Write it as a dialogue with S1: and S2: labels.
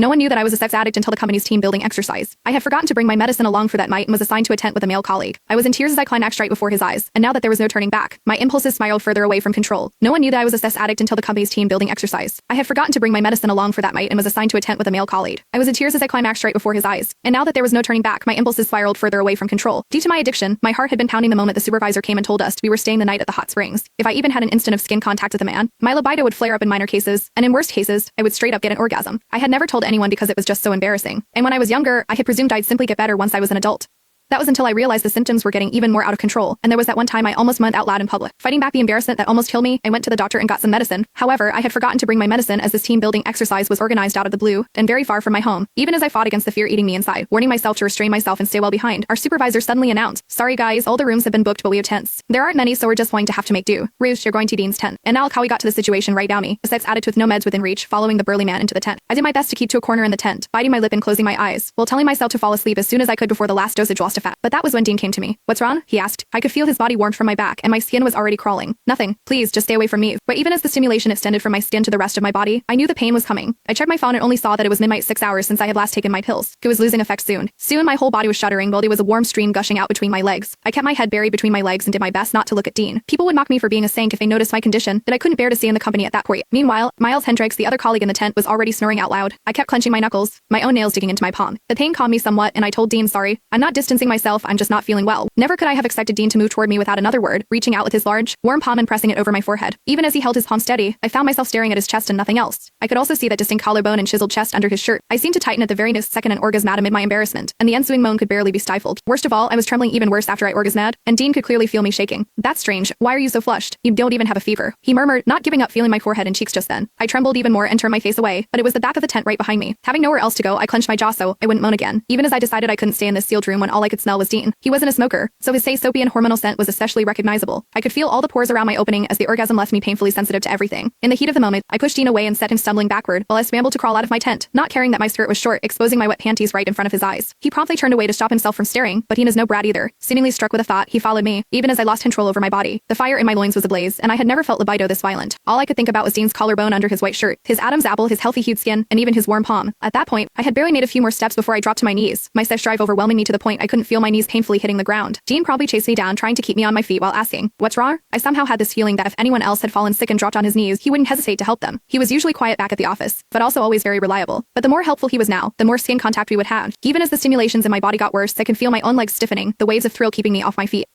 S1: No one knew that I was a sex addict until the company's team building exercise. I had forgotten to bring my medicine along for that night and was assigned to a tent with a male colleague. I was in tears as I climaxed right before his eyes, and now that there was no turning back, my impulses spiraled further away from control. No one knew that I was a sex addict until the company's team building exercise. I had forgotten to bring my medicine along for that night and was assigned to a tent with a male colleague. I was in tears as I climaxed right before his eyes, and now that there was no turning back, my impulses spiraled further away from control. Due to my addiction, my heart had been pounding the moment the supervisor came and told us we were staying the night at the hot springs. If I even had an instant of skin contact with a man, my libido would flare up in minor cases, and in worst cases, I would straight up get an orgasm. I had never told anyone because it was just so embarrassing. And when I was younger, I had presumed I'd simply get better once I was an adult. That was until I realized the symptoms were getting even more out of control, and there was that one time I almost moaned out loud in public. Fighting back the embarrassment that almost killed me, I went to the doctor and got some medicine. However, I had forgotten to bring my medicine as this team-building exercise was organized out of the blue and very far from my home. Even as I fought against the fear eating me inside, warning myself to restrain myself and stay well behind, our supervisor suddenly announced, "Sorry guys, all the rooms have been booked but we have tents. There aren't many so we're just going to have to make do. Roosh, you're going to Dean's tent." And now look how we got to the situation right now me, a sex addict with no meds within reach, following the burly man into the tent. I did my best to keep to a corner in the tent, biting my lip and closing my eyes, while telling myself to fall asleep as soon as I could before the last dosage lost to fat. But that was when Dean came to me. "What's wrong?" he asked. I could feel his body warmed from my back, and my skin was already crawling. "Nothing. Please, just stay away from me." But even as the stimulation extended from my skin to the rest of my body, I knew the pain was coming. I checked my phone and only saw that it was midnight 6 hours since I had last taken my pills. It was losing effect soon. Soon my whole body was shuddering while there was a warm stream gushing out between my legs. I kept my head buried between my legs and did my best not to look at Dean. People would mock me for being a saint if they noticed my condition, that I couldn't bear to stay in the company at that point. Meanwhile, Miles Hendricks, the other colleague in the tent, was already snoring out loud. I kept clenching my knuckles, my own nails digging into my palm. The pain calmed me somewhat, and I told Dean, "Sorry, I'm not distancing myself, I'm just not feeling well." Never could I have expected Dean to move toward me without another word, reaching out with his large, warm palm and pressing it over my forehead. Even as he held his palm steady, I found myself staring at his chest and nothing else. I could also see that distinct collarbone and chiseled chest under his shirt. I seemed to tighten at the very next second and orgasmed amid my embarrassment, and the ensuing moan could barely be stifled. Worst of all, I was trembling even worse after I orgasmed, and Dean could clearly feel me shaking. "That's strange. Why are you so flushed? You don't even have a fever," he murmured, not giving up feeling my forehead and cheeks just then. I trembled even more and turned my face away, but it was the back of the tent right behind me. Having nowhere else to go, I clenched my jaw so I wouldn't moan again, even as I decided I couldn't stay in this sealed room when all I could smell was Dean. He wasn't a smoker, so his soapy and hormonal scent was especially recognizable. I could feel all the pores around my opening as the orgasm left me painfully sensitive to everything. In the heat of the moment, I pushed Dean away and set him stumbling backward while I scrambled to crawl out of my tent, not caring that my skirt was short, exposing my wet panties right in front of his eyes. He promptly turned away to stop himself from staring, but he is no brat either. Seemingly struck with a thought, he followed me, even as I lost control over my body. The fire in my loins was ablaze, and I had never felt libido this violent. All I could think about was Dean's collarbone under his white shirt, his Adam's apple, his healthy-hued skin, and even his warm palm. At that point, I had barely made a few more steps before I dropped to my knees, my sex drive overwhelming me to the point I couldn't feel my knees painfully hitting the ground. Dean probably chased me down, trying to keep me on my feet while asking, "What's wrong?" I somehow had this feeling that if anyone else had fallen sick and dropped on his knees, he wouldn't hesitate to help them. He was usually quiet back at the office, but also always very reliable. But the more helpful he was now, the more skin contact we would have. Even as the stimulations in my body got worse, I could feel my own legs stiffening, the waves of thrill keeping me off my feet.